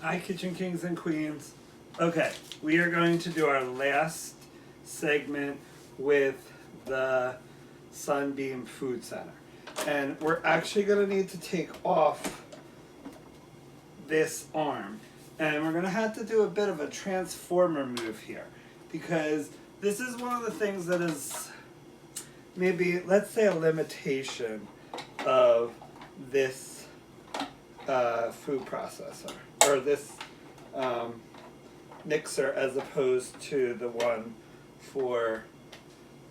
Hi, Kitchen Kings and Queens. Okay, we are going to do our last segment with the Sunbeam Food Center. And we're actually going to need to take off this arm. And we're going to have to do a bit of a transformer move here. Because this is one of the things that is maybe, let's say, a limitation of this food processor. Or this mixer as opposed to the one for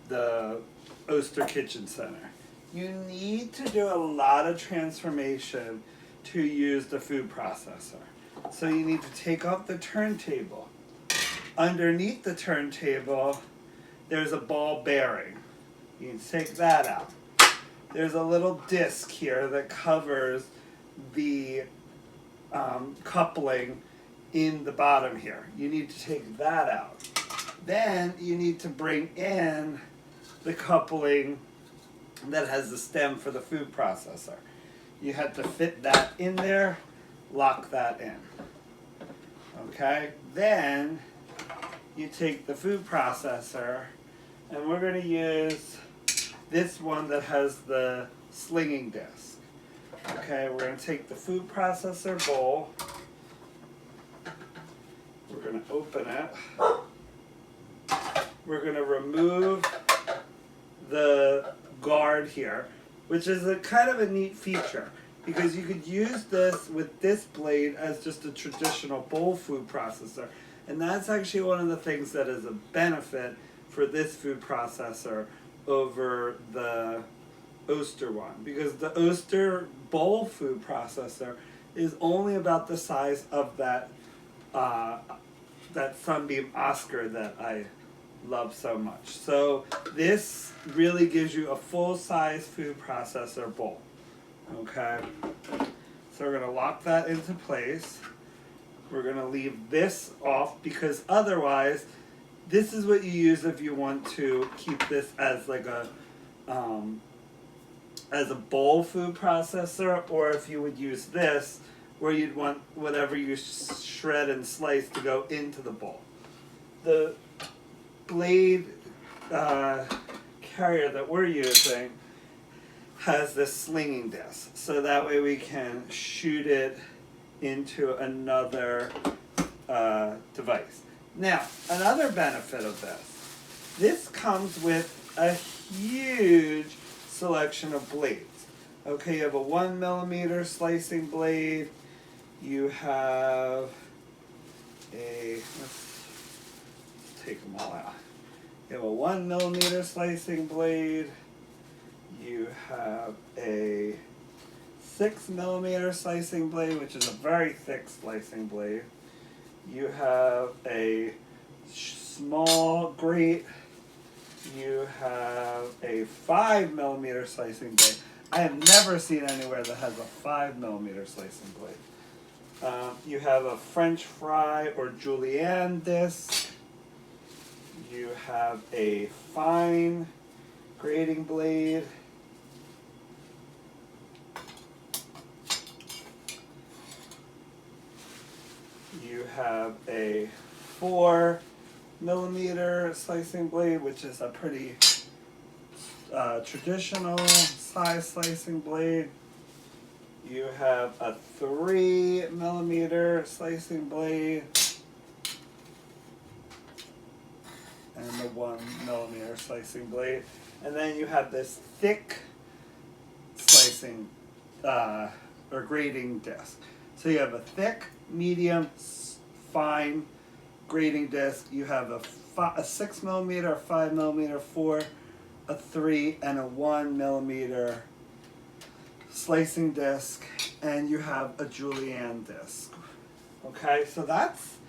the Oster Kitchen Center. You need to do a lot of transformation to use the food processor. So you need to take off the turntable. Underneath the turntable, there's a ball bearing. You can take that out. There's a little disc here that covers the coupling in the bottom here. You need to take that out. Then you need to bring in the coupling that has the stem for the food processor. You have to fit that in there, lock that in. Okay? Then you take the food processor, and we're going to use this one that has the slinging disc. Okay, we're going to take the food processor bowl. We're going to open it. We're going to remove the guard here, which is a kind of a neat feature because you could use this with this blade as just a traditional bowl food processor. And that's actually one of the things that is a benefit for this food processor over the Oster one, because the Oster bowl food processor is only about the size of that that Sunbeam Oscar that I love so much. So this really gives you a full-size food processor bowl. Okay, so we're going to lock that into place. We're going to leave this off because otherwise this is what you use if you want to keep this as like a bowl food processor, or if you would use this where you'd want whatever you shred and slice to go into the bowl. The blade carrier that we're using has this slinging disc, so that way we can shoot it into another device. Now, another benefit of this comes with a huge selection of blades. Okay, you have a 1mm slicing blade. You have let's take them all out. You have a 1mm slicing blade. You have a 6mm slicing blade, which is a very thick slicing blade. You have a small grate. You have a 5mm slicing blade. I have never seen anywhere that has a 5mm slicing blade. You have a French fry or julienne disc. You have a fine grating blade. You have a 4mm slicing blade, which is a pretty traditional size slicing blade. You have a 3mm slicing blade and a 1mm slicing blade. And then you have this thick slicing or grating disc. So you have a thick, medium, fine grating disc. You have a 6mm, a 5mm, 4, a 3, and a 1mm slicing disc, and you have a julienne disc. Okay, so that's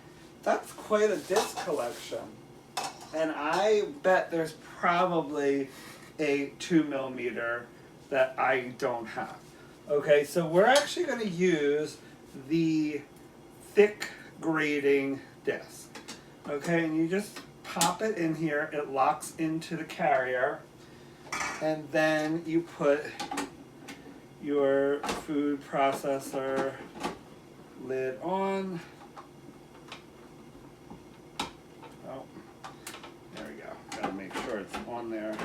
quite a disc collection, and I bet there's probably a 2mm that I don't have. Okay, so we're actually going to use the thick grating disc. Okay, and you just pop it in here, it locks into the carrier, and then you put your food processor lid on. Oh, there we go. Gotta make sure it's on there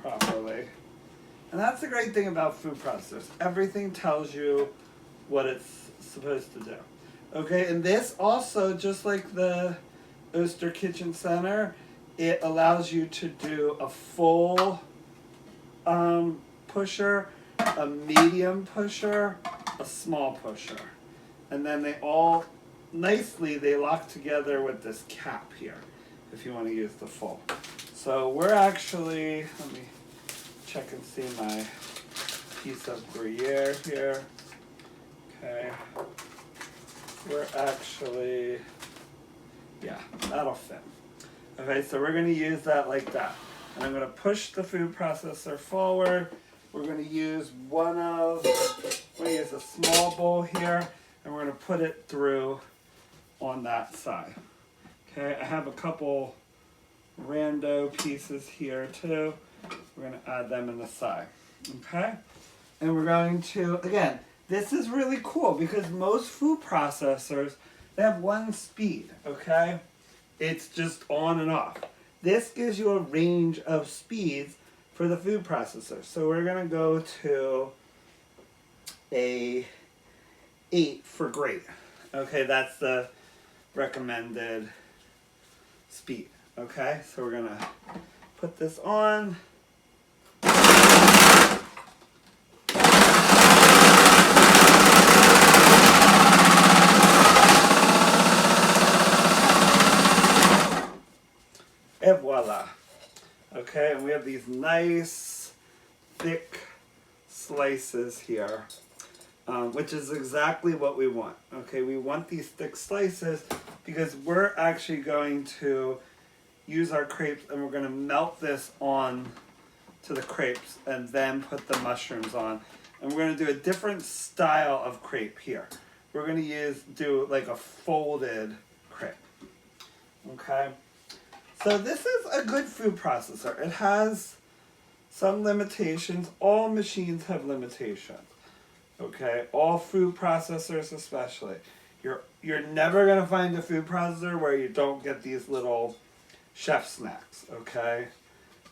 properly. And that's the great thing about food processors. Everything tells you what it's supposed to do. Okay, and this also, just like the Oster Kitchen Center, it allows you to do a full pusher, a medium pusher, a small pusher. And then they all nicely, they lock together with this cap here, if you want to use the full. So we're actually, let me check and see my piece of Gruyere here. Okay. We're actually, yeah, that'll fit. Okay, so we're going to use that like that. And I'm going to push the food processor forward. We're going to use a small bowl here, and we're going to put it through on that side. Okay, I have a couple rando pieces here too. We're going to add them in the side. Okay, and we're going to, again, this is really cool because most food processors, they have one speed, okay? It's just on and off. This gives you a range of speeds for the food processor. So we're gonna go to a 8 for grate. Okay, that's the recommended speed. Okay, so we're gonna put this on. And voila. Okay, and we have these nice, thick slices here, which is exactly what we want. Okay, we want these thick slices because we're actually going to use our crepes and we're going to melt this on to the crepes and then put the mushrooms on. And we're going to do a different style of crepe here. We're going to do like a folded crepe. Okay. So this is a good food processor. It has some limitations. All machines have limitations. Okay, all food processors especially. You're never gonna find a food processor where you don't get these little chef snacks. Okay,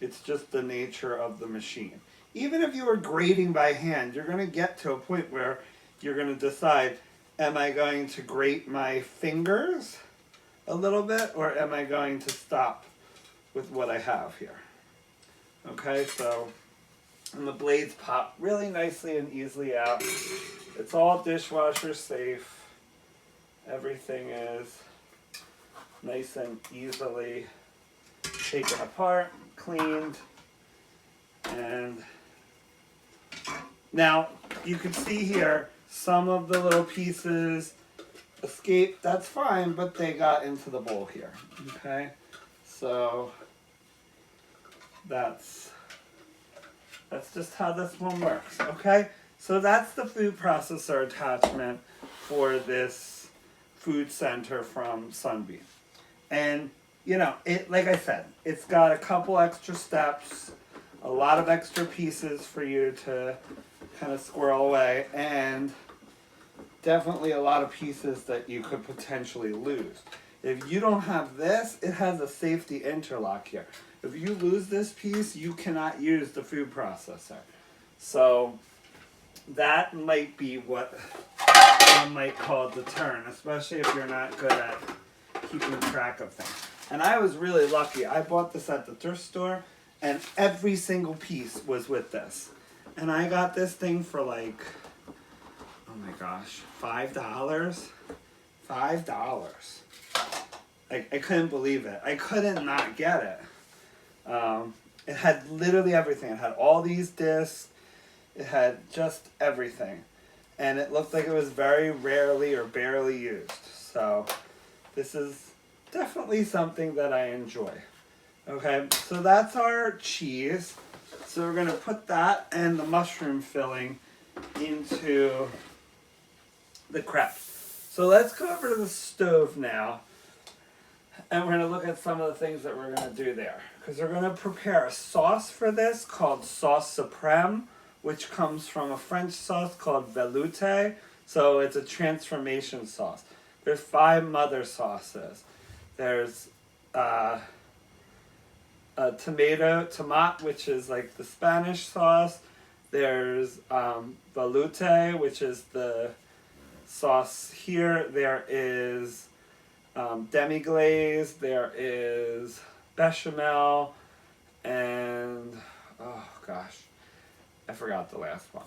it's just the nature of the machine. Even if you were grating by hand, you're gonna get to a point where you're gonna decide, am I going to grate my fingers a little bit, or am I going to stop with what I have here? Okay, so, and the blades pop really nicely and easily out. It's all dishwasher safe. Everything is nice and easily taken apart, cleaned, and now you can see here some of the little pieces escaped. That's fine, but they got into the bowl here. Okay, so that's just how this one works. Okay, so that's the food processor attachment for this food center from Sunbeam. And you know, it, like I said, it's got a couple extra steps, a lot of extra pieces for you to kind of squirrel away, and definitely a lot of pieces that you could potentially lose. If you don't have this, it has a safety interlock here. If you lose this piece, you cannot use the food processor. So that might be what one might call the turn, especially if you're not good at keeping track of things. And I was really lucky. I bought this at the thrift store, and every single piece was with this. And I got this thing for like, oh my gosh, $5? $5. I couldn't believe it. I couldn't not get it. It had literally everything. It had all these discs. It had just everything. And it looked like it was very rarely or barely used. So this is definitely something that I enjoy. Okay, so that's our cheese. So we're going to put that and the mushroom filling into the crepe. So let's go over to the stove now. And we're going to look at some of the things that we're going to do there. Because we're going to prepare a sauce for this called sauce Suprême, which comes from a French sauce called velouté. So it's a transformation sauce. There's 5 mother sauces. There's a tomate, which is like the Spanish sauce. There's veloute, which is the sauce here. There is demi-glaze. There is bechamel. And, oh gosh, I forgot the last one.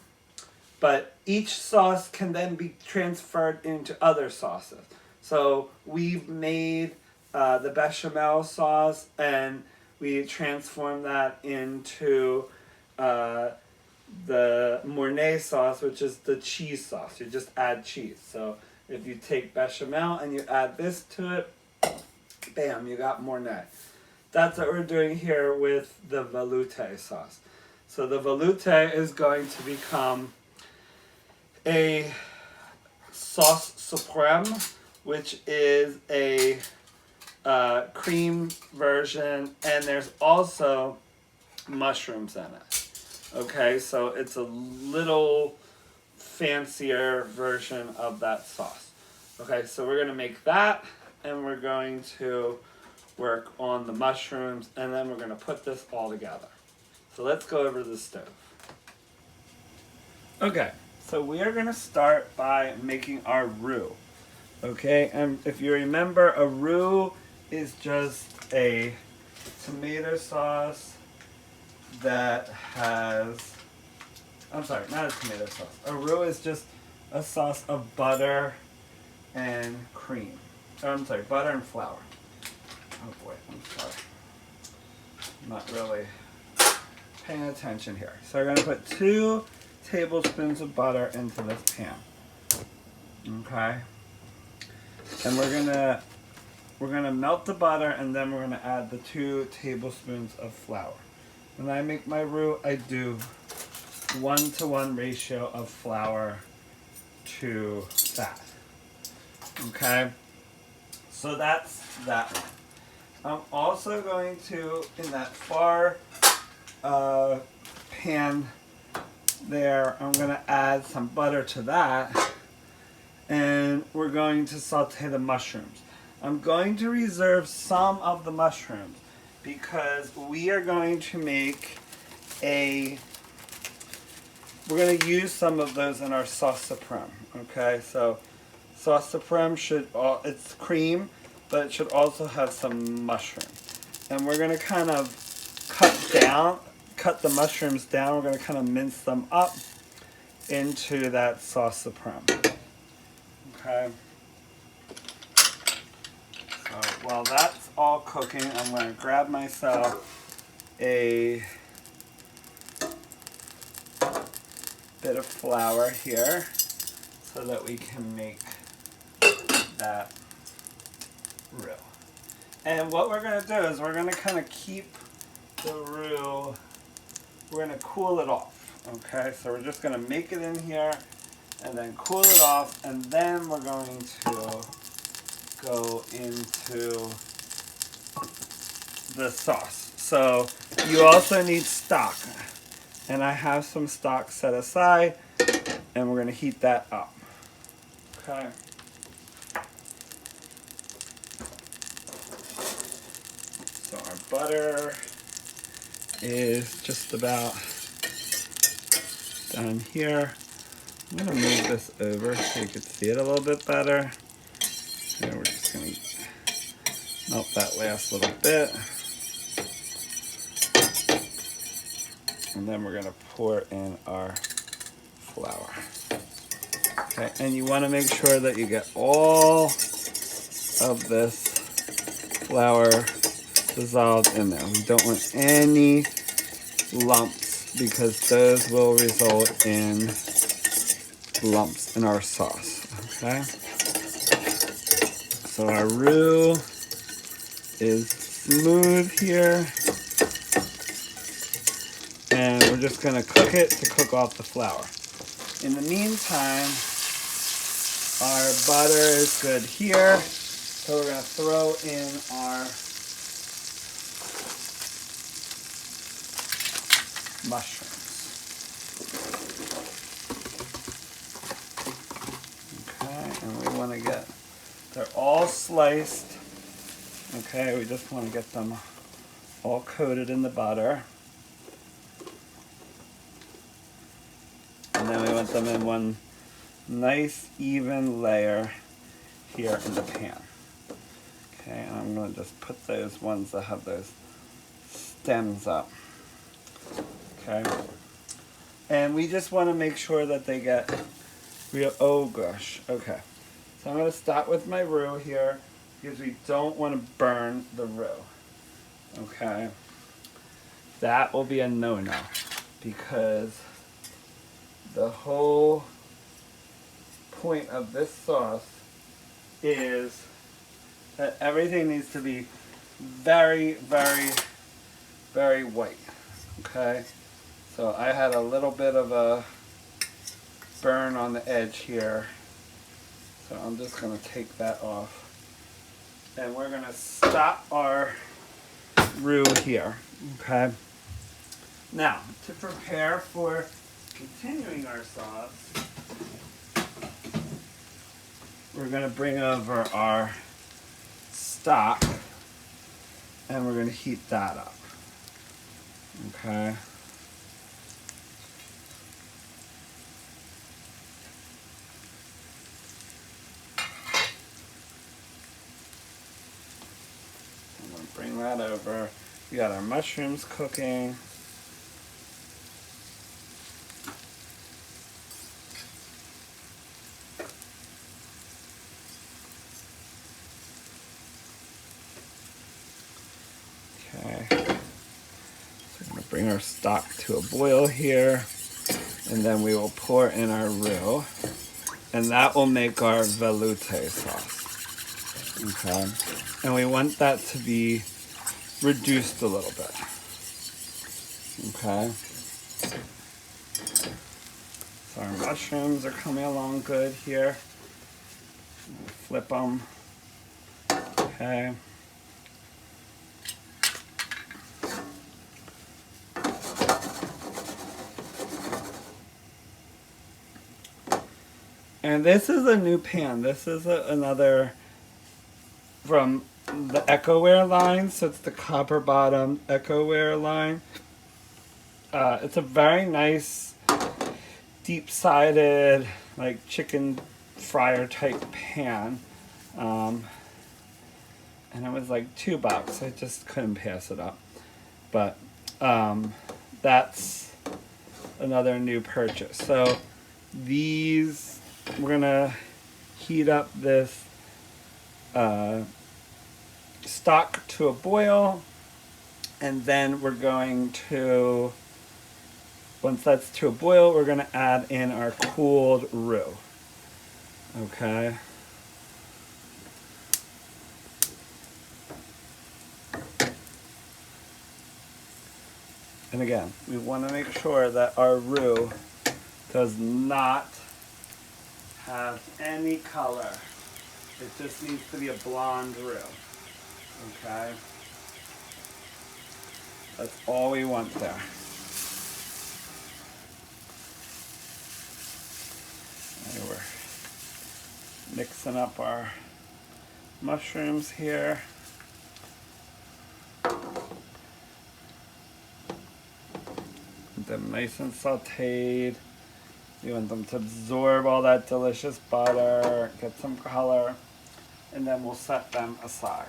But each sauce can then be transferred into other sauces. So we've made the bechamel sauce, and we transform that into the Mornay sauce, which is the cheese sauce. You just add cheese. So if you take bechamel and you add this to it, bam, you got Mornay. That's what we're doing here with the veloute sauce. So the veloute is going to become a sauce suprême, which is a cream version, and there's also mushrooms in it. Okay, so it's a little fancier version of that sauce. Okay, so we're going to make that, and we're going to work on the mushrooms, and then we're going to put this all together. So let's go over to the stove. Okay, so we are going to start by making our roux. Okay, and if you remember, a roux is just a tomato sauce that has, I'm sorry, not a tomato sauce. A roux is just a sauce of butter and cream. Oh, I'm sorry, butter and flour. Oh boy, I'm sorry. I'm not really paying attention here. So we're going to put 2 tablespoons of butter into this pan. Okay? And we're gonna melt the butter, and then we're gonna add the 2 tablespoons of flour. When I make my roux, I do 1-to-1 ratio of flour to fat. Okay? So that's that one. I'm also going to, in that far pan there, I'm going to add some butter to that, and we're going to saute the mushrooms. I'm going to reserve some of the mushrooms because we are going to make we're going to use some of those in our sauce suprême. Okay, so sauce suprême it's cream, but it should also have some mushrooms. And we're going to kind of cut the mushrooms down. We're going to kind of mince them up into that sauce suprême. Okay. So while that's all cooking, I'm going to grab myself a bit of flour here so that we can make that roux. And what we're going to do is we're going to kind of keep the roux, we're going to cool it off. Okay, so we're just going to make it in here and then cool it off, and then we're going to go into the sauce. So you also need stock, and I have some stock set aside, and we're going to heat that up. Okay. So our butter is just about done here. I'm going to move this over so you can see it a little bit better. And we're just going to melt that last little bit. And then we're going to pour in our flour. Okay, and you want to make sure that you get all of this flour dissolved in there. We don't want any lumps because those will result in lumps in our sauce. Okay, so our roux is smooth here, and we're just going to cook it to cook off the flour. In the meantime, our butter is good here, so we're going to throw in our mushrooms. want to get, they're all sliced. Okay, we just want to get them all coated in the butter. And then we want them in one nice even layer here in the pan. Okay, and I'm going to just put those ones that have those stems up. Okay, and we just want to make sure that they get real, oh gosh, okay. So I'm going to start with my roux here because we don't want to burn the roux. Okay, that will be a no-no because the whole point of this sauce is that everything needs to be very, very, very white. Okay, so I had a little bit of a burn on the edge here, so I'm just going to take that off. And we're going to stop our roux here. Okay, now to prepare for continuing our sauce, we're going to bring over our stock and we're going to heat that up. Okay. I'm going to bring that over. We got our mushrooms cooking. Okay, so we're going to bring our stock to a boil here, and then we will pour in our roux, and that will make our velouté sauce. Okay, and we want that to be reduced a little bit. Okay, so our mushrooms are coming along good here. Flip them. Okay. And this is a new pan. This is another from the EcoWare line. So it's the copper bottom EcoWare line. It's a very nice deep-sided like chicken fryer type pan. And it was like $2. I just couldn't pass it up. But that's another new purchase. So these, we're gonna heat up this stock to a boil, and then we're going to, once that's to a boil, we're gonna add in our cooled roux. Okay. And again, we want to make sure that our roux does not have any color. It just needs to be a blonde roux. Okay? That's all we want there. And we're mixing up our mushrooms here. Get them nice and sauteed. You want them to absorb all that delicious butter, get some color, and then we'll set them aside.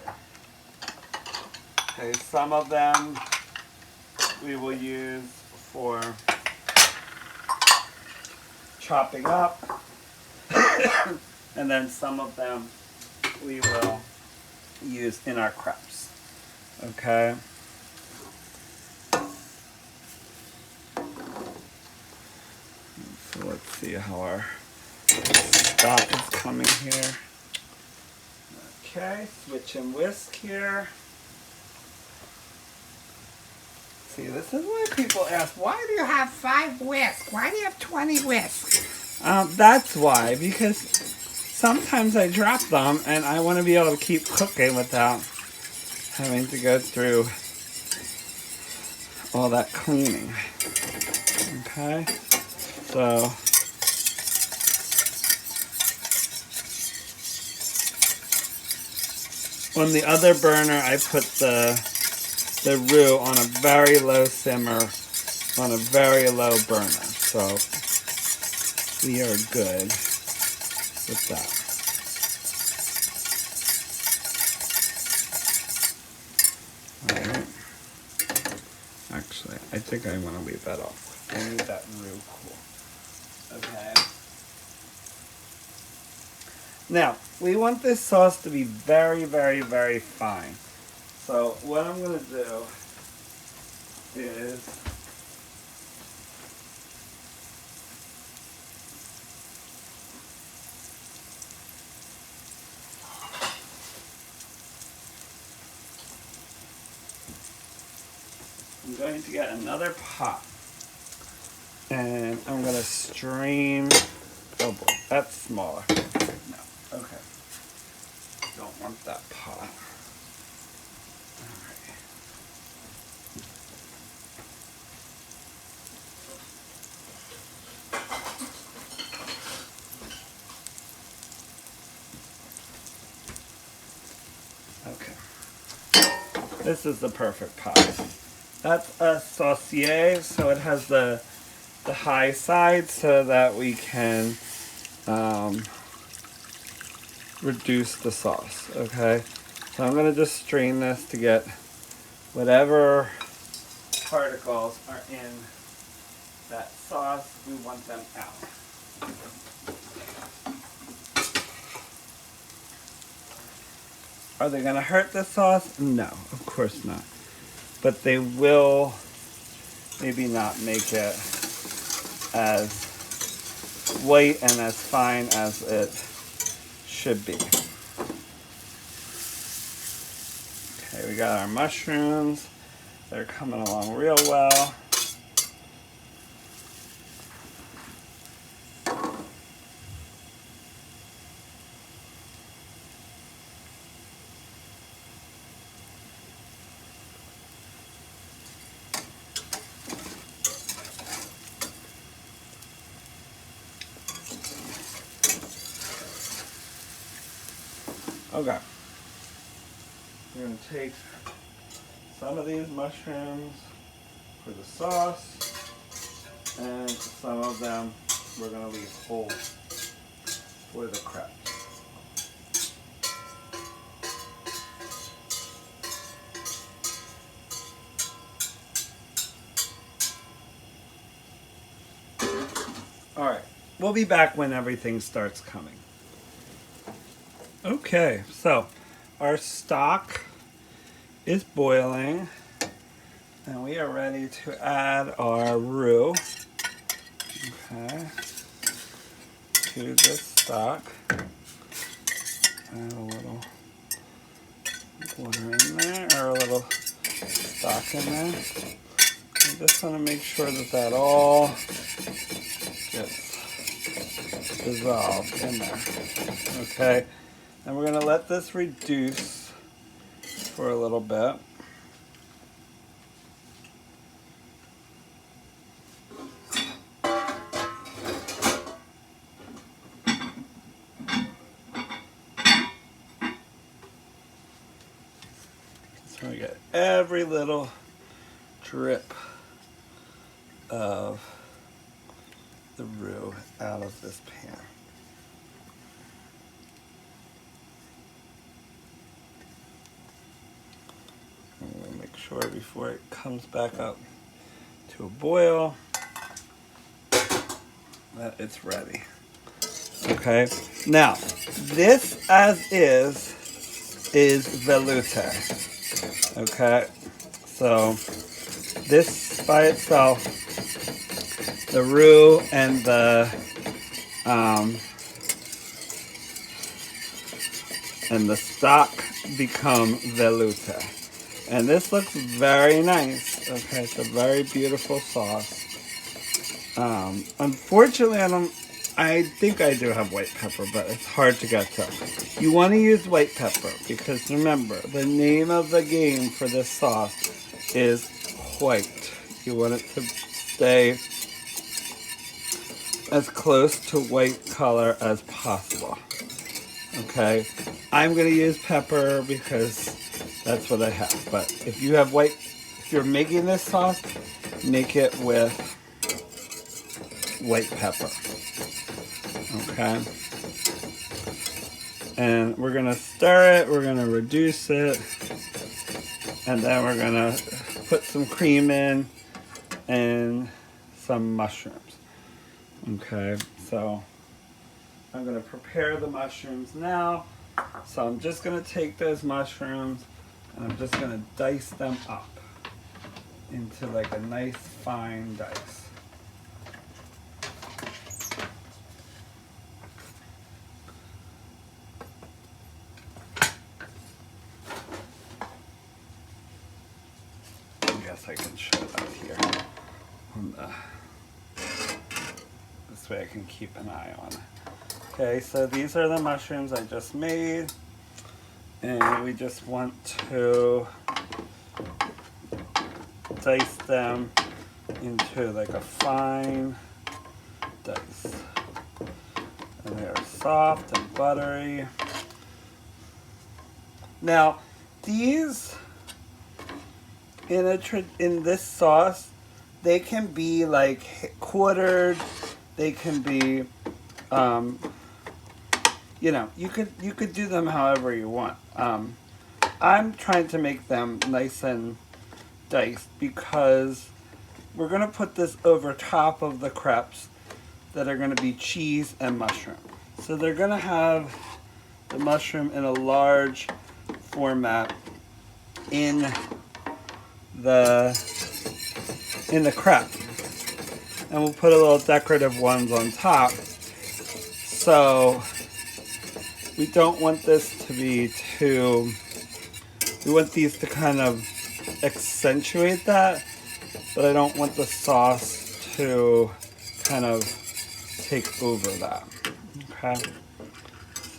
Okay, some of them we will use for chopping up, and then some of them we will use in our crepes. Okay. So let's see how our stock is coming here. Okay, switch and whisk here. See, this is why people ask, why do you have 5 whisks? Why do you have 20 whisks? That's why, because sometimes I drop them and I want to be able to keep cooking without having to go through all that cleaning. Okay, so On the other burner, I put the roux on a very low simmer, on a very low burner. So we are good with that. All right. Actually, I think I want to leave that off. I need that roux cool. Okay. Now, we want this sauce to be very, very, very fine. So what I'm going to do is I'm going to get another pot and I'm going to strain. Oh boy, that's smaller. No, okay. Don't want that pot. All right. Okay. This is the perfect pot. That's a saucier, so it has the high side so that we can reduce the sauce, okay? So I'm gonna just strain this to get whatever particles are in that sauce, we want them out. Are they gonna hurt the sauce? No, of course not. But they will maybe not make it as white and as fine as it should be. Okay, we got our mushrooms. They're coming along real well. Okay, we're going to take some of these mushrooms for the sauce, and some of them we're going to leave whole for the crêpes. All right, we'll be back when everything starts coming. Okay, so our stock is boiling and we are ready to add our roux, okay, to this stock. Add a little water in there, or a little stock in there. I just want to make sure that that all gets dissolved in there, okay. And we're going to let this reduce for a little bit. So we get every little drip of the roux out of this pan. I'm going to make sure before it comes back up to a boil that it's ready. Okay, now this as is velouté. Okay, so this by itself, the roux and the stock become velouté. And this looks very nice. Okay, it's a very beautiful sauce. Unfortunately, I think I do have white pepper, but it's hard to get to. You want to use white pepper because remember, the name of the game for this sauce is white. You want it to stay as close to white color as possible. Okay, I'm going to use pepper because that's what I have. But if you have if you're making this sauce, make it with white pepper. Okay. And we're going to stir it, we're going to reduce it, and then we're going to put some cream in and some mushrooms. Okay, so I'm going to prepare the mushrooms now. So I'm just going to take those mushrooms and I'm just going to dice them up into like a nice fine dice. I can show that here. This way I can keep an eye on it. Okay, so these are the mushrooms I just made. And we just want to dice them into like a fine dice. And they're soft and buttery. Now, these in this sauce, they can be like quartered. They can be, you know, you could do them however you want. I'm trying to make them nice and diced because we're gonna put this over top of the crepes that are gonna be cheese and mushroom. So they're gonna have the mushroom in a large format in the crepe, and we'll put a little decorative ones on top. So we don't want this to be too, we want these to kind of accentuate that, but I don't want the sauce to kind of take over that. Okay,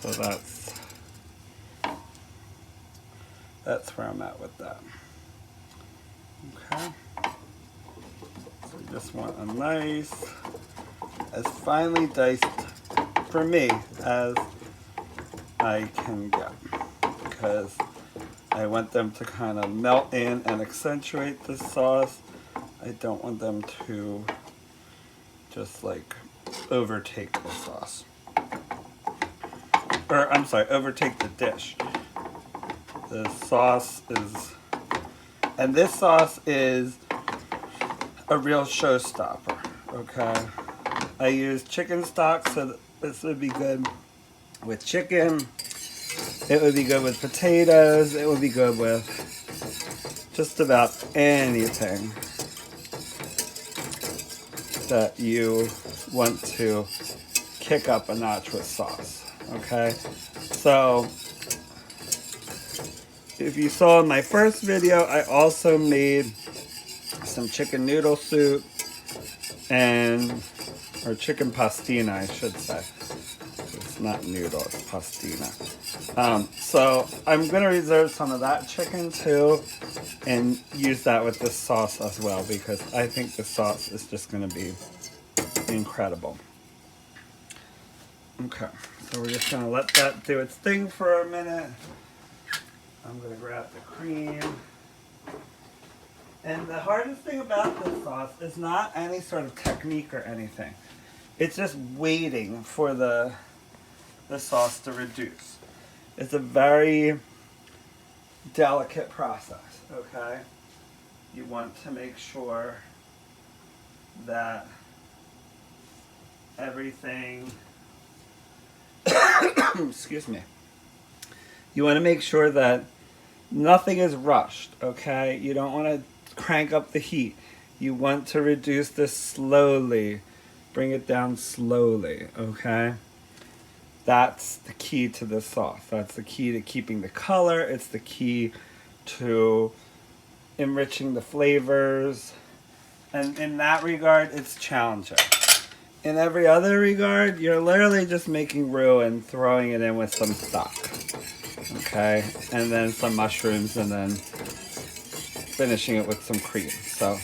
so that's where I'm at with that. Okay, so we just want a nice, as finely diced for me as I can get, because I want them to kind of melt in and accentuate the sauce. I don't want them to just like overtake the sauce. Or I'm sorry, overtake the dish. The sauce is, and this sauce is a real showstopper, okay? I use chicken stock, so this would be good with chicken. It would be good with potatoes. It would be good with just about anything that you want to kick up a notch with sauce, okay? So if you saw in my first video, I also made some chicken noodle soup or chicken pastina, I should say. It's not noodle, it's pastina. So I'm gonna reserve some of that chicken too and use that with this sauce as well, because I think the sauce is just gonna be incredible. Okay, so we're just gonna let that do its thing for a minute. I'm gonna grab the cream. And the hardest thing about this sauce is not any sort of technique or anything. It's just waiting for the sauce to reduce. It's a very delicate process, okay? You want to make sure that everything, excuse me. You want to make sure that nothing is rushed, okay? You don't want to crank up the heat. You want to reduce this slowly. Bring it down slowly, okay? That's the key to this sauce. That's the key to keeping the color. It's the key to enriching the flavors. And in that regard, it's challenging. In every other regard, you're literally just making roux and throwing it in with some stock. Okay, and then some mushrooms, and then finishing it with some cream. So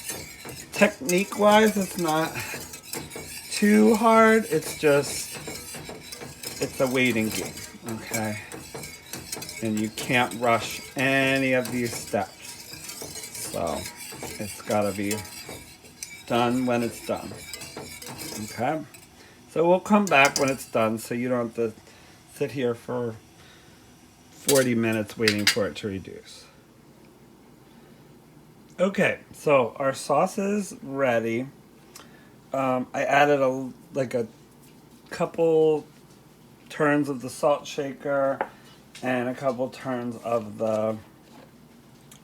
technique-wise, it's not too hard. It's just, it's a waiting game, okay? And you can't rush any of these steps. So it's gotta be done when it's done, okay? So we'll come back when it's done so you don't have to sit here for 40 minutes waiting for it to reduce. Okay, so our sauce is ready. I added a couple turns of the salt shaker and a couple turns of the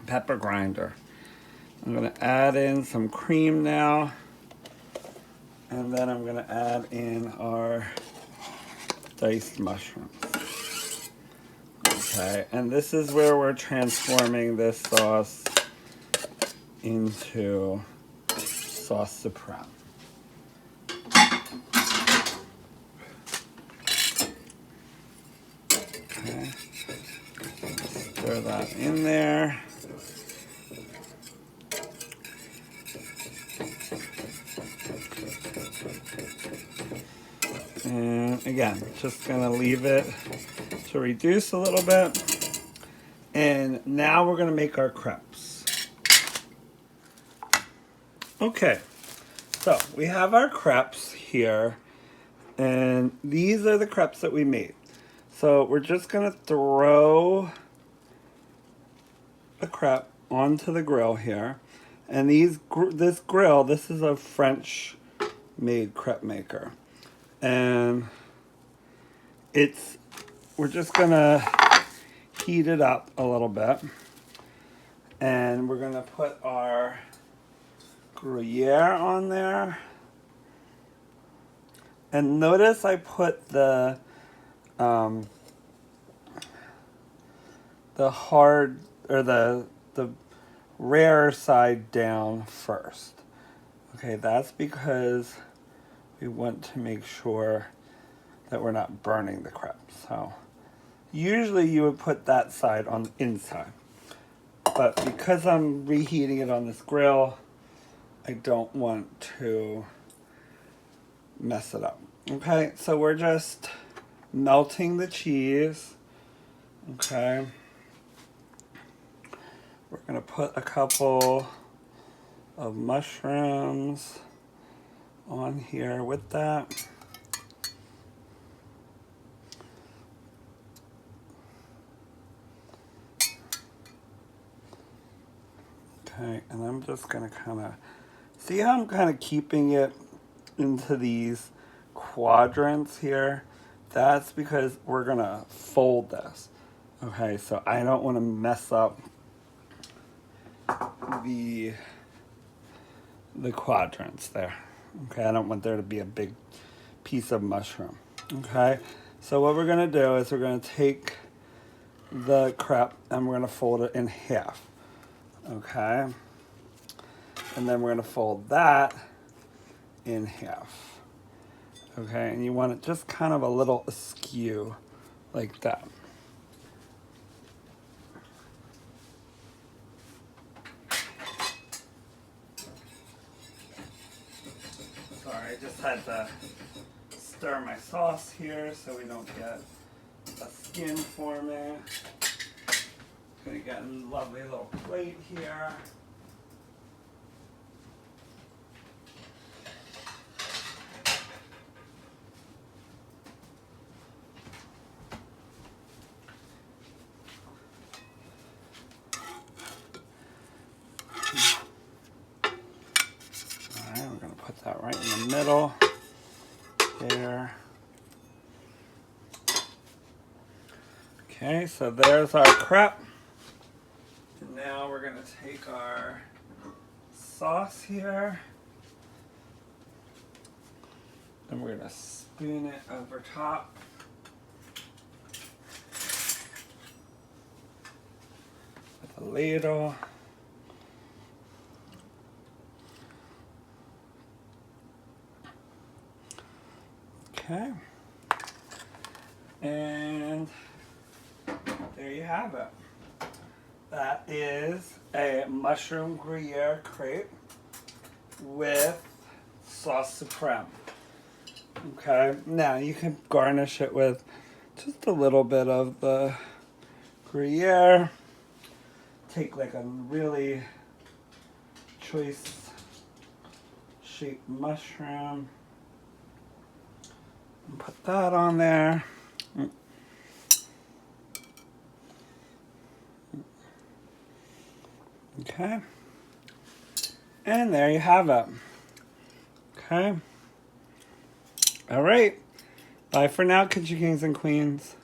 pepper grinder. I'm going to add in some cream now, and then I'm going to add in our diced mushrooms. Okay, and this is where we're transforming this sauce into sauce Supreme. Okay, stir that in there. And again, just gonna leave it to reduce a little bit. And now we're gonna make our crepes. Okay, so we have our crepes here, and these are the crepes that we made. So we're just gonna throw a crepe onto the grill here. And this grill, this is a French made crepe maker. And we're just gonna heat it up a little bit. And we're gonna put our Gruyere on there. And notice I put the hard, or the rare side down first. Okay, that's because we want to make sure that we're not burning the crepe. So usually you would put that side on the inside. But because I'm reheating it on this grill, I don't want to mess it up. Okay, so we're just melting the cheese. Okay. We're gonna put a couple of mushrooms on here with that. Okay, and I'm just gonna see how I'm kind of keeping it into these quadrants here. That's because we're gonna fold this. Okay, so I don't want to mess up the quadrants there. Okay, I don't want there to be a big piece of mushroom. Okay, so what we're gonna do is we're gonna take the crepe and we're gonna fold it in half. Okay, and then we're gonna fold that in half. Okay, and you want it just kind of a little askew like that. Sorry, I just had to stir my sauce here so we don't get a skin forming. Gonna get a lovely little plate here. Alright, we're gonna put that right in the middle there. Okay, so there's our crepe. And now we're gonna take our sauce here and we're gonna spoon it over top. With a ladle. Okay. And there you have it. That is a mushroom Gruyere crepe with sauce Supreme. Okay, now you can garnish it with just a little bit of the Gruyère. Take like a really choice shaped mushroom and put that on there. Okay. And there you have it. Okay. All right. Bye for now, Kitchen Kings and Queens.